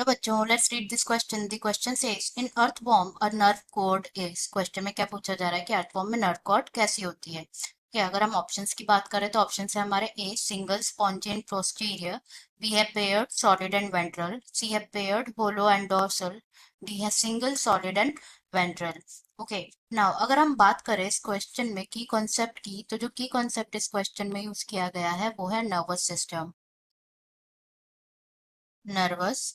Hello बच्चों, let's read this question. The question says in earthworm a nerve code is. Question में क्या पूछा जा रहा है कि अर्थवॉर्म में नर्व कोड कैसी होती है. कि अगर हम ऑप्शंस की बात करें तो ऑप्शन है हमारे A single spongy and posterior, B है paired solid and ventral, C है paired hollow and dorsal, D है single solid and ventral. Okay, now अगर हम बात करें इस क्वेश्चन में की कॉन्सेप्ट की, तो जो की कॉन्सेप्ट इस क्वेश्चन में यूज किया गया है वो है nervous system. Nervous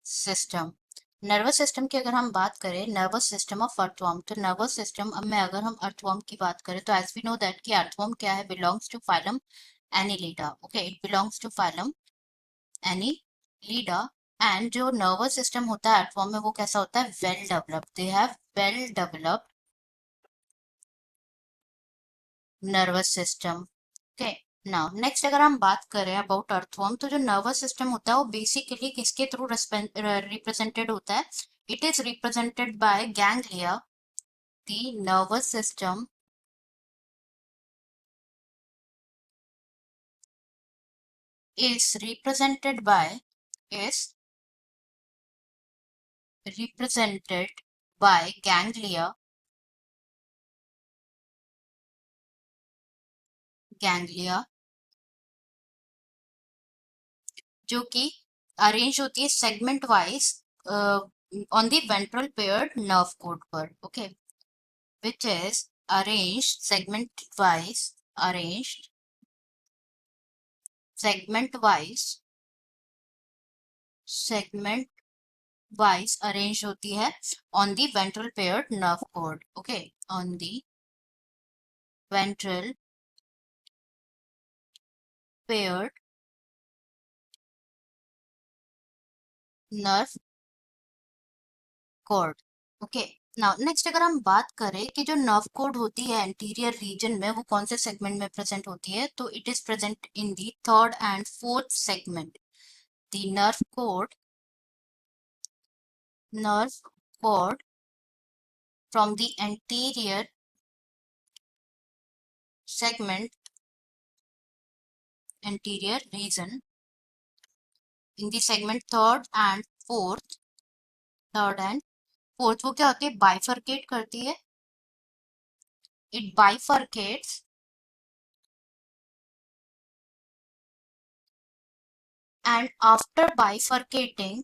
system. Nervous system की अगर हम बात करें, नर्वस सिस्टम ऑफ अर्थवर्म, तो नर्वस सिस्टम अब में अगर हम अर्थवर्म की बात करें तो एज वी नो दैट कि अर्थवर्म क्या है, belongs to phylum annelida. Okay, it belongs to phylum annelida. And जो नर्वस सिस्टम होता है अर्थवर्म में वो कैसा होता है, well developed. They have well developed nervous system. Okay, now next अगर हम बात करें अबाउट अर्थवर्म, तो जो नर्वस सिस्टम होता है वो बेसिकली किसके थ्रू रिप्रेजेंटेड होता है. It is represented by ganglia. The nervous system is represented by is represented by ganglia जो कि अरेंज होती है segment wise on the ventral paired nerve cord पर. Okay, which is arranged segment wise arranged होती है on the ventral paired nerve cord. Okay, on the ventral paired nerve cord. Okay, now next अगर हम बात करें कि जो nerve code होती है एंटीरियर रीजन में वो कौन से सेगमेंट में प्रेजेंट होती है, तो it is present in the third and fourth segment. The nerve code from the anterior segment anterior region in the segment third and fourth वो क्या होती है, बाइफरकेट करती है. It bifurcates and after bifurcating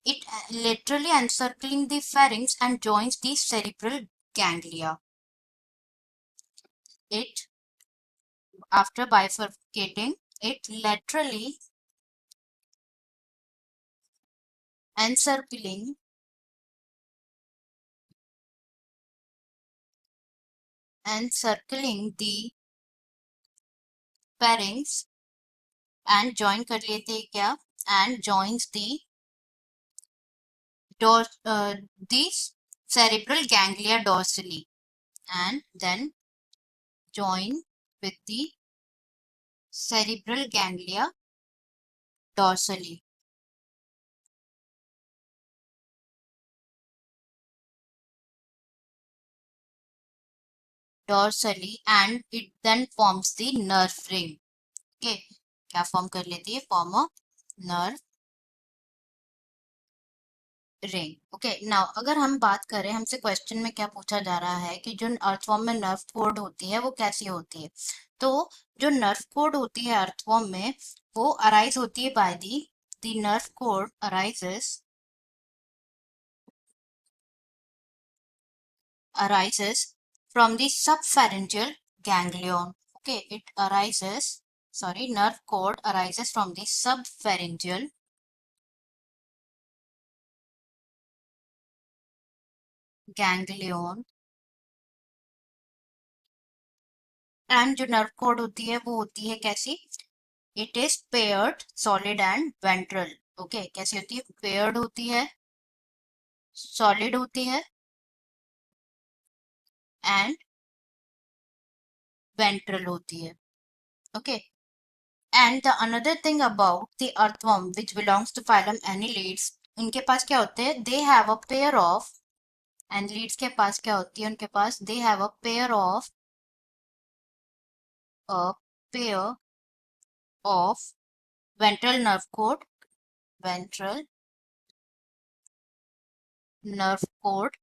it laterally encircling the pharynx and joins the cerebral ganglia. It after bifurcating it laterally encircling the pharynx and join कर लेते हैं क्या, and joins the cerebral ganglia dorsally and then join with the cerebral ganglia dorsally. And it then forms the nerve ring. Okay, क्या form कर लेती है, form a nerve ring. Okay, now अगर हम बात करें, हमसे क्वेश्चन में क्या पूछा जा रहा है कि जो अर्थवॉर्म में नर्व कोड होती है वो कैसी होती है. तो जो नर्व कोड होती है अर्थवॉर्म में वो अराइज होती है by the nerve code arises from the subpharyngeal ganglion. Okay, nerve cord arises from the subpharyngeal ganglion. And जो नर्व कोड होती है वो होती है कैसी, it is paired solid and ventral. Okay, कैसी होती है, पेयर्ड होती है, सॉलिड होती है एंड वेंट्रल होती है. Okay, and the another thing about the earthworm which belongs to phylum annelids, उनके पास क्या होते हैं, they have a pair of, annelids के पास क्या होती है, उनके पास they have a pair of ventral nerve cord, ventral nerve cord,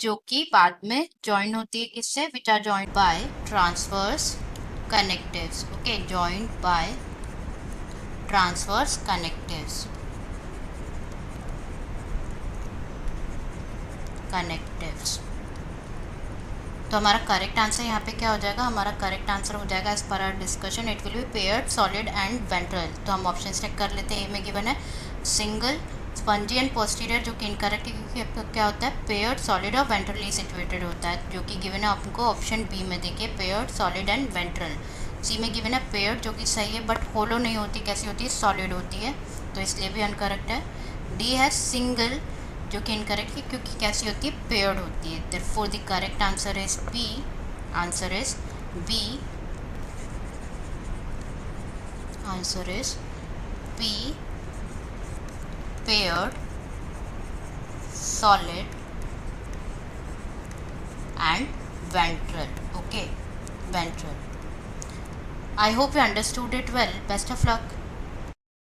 जो कि बाद में ज्वाइन होती है किससे, which are joint by transverse connectives. Okay, joined by transverse connectives. तो हमारा करेक्ट आंसर यहाँ पे क्या हो जाएगा, हमारा करेक्ट आंसर हो जाएगा as per our discussion it will be paired solid and ventral. तो हम ऑप्शन चेक कर लेते हैं. ए में गिवन है सिंगल स्पंजी एंड पोस्टीरियर, जो कि इनकरेक्ट है क्योंकि आपका क्या होता है, पेयर्ड सॉलिड और वेंट्रली सिचुएटेड होता है, जो कि गिवन है आपको ऑप्शन बी में. देखिए पेयर्ड सॉलिड एंड वेंट्रल. सी में गिवन है पेयर्ड, जो कि सही है बट होलो नहीं होती, कैसी होती है, सॉलिड होती है, तो इसलिए भी अनकरेक्ट है. डी है सिंगल, जो कि इनकरेक्ट है क्योंकि कैसी होती है, पेयर्ड होती है. Therefore the correct answer is B. Answer is B. Answer is B, paired solid and ventral. Okay, ventral. I hope you understood it well. Best of luck.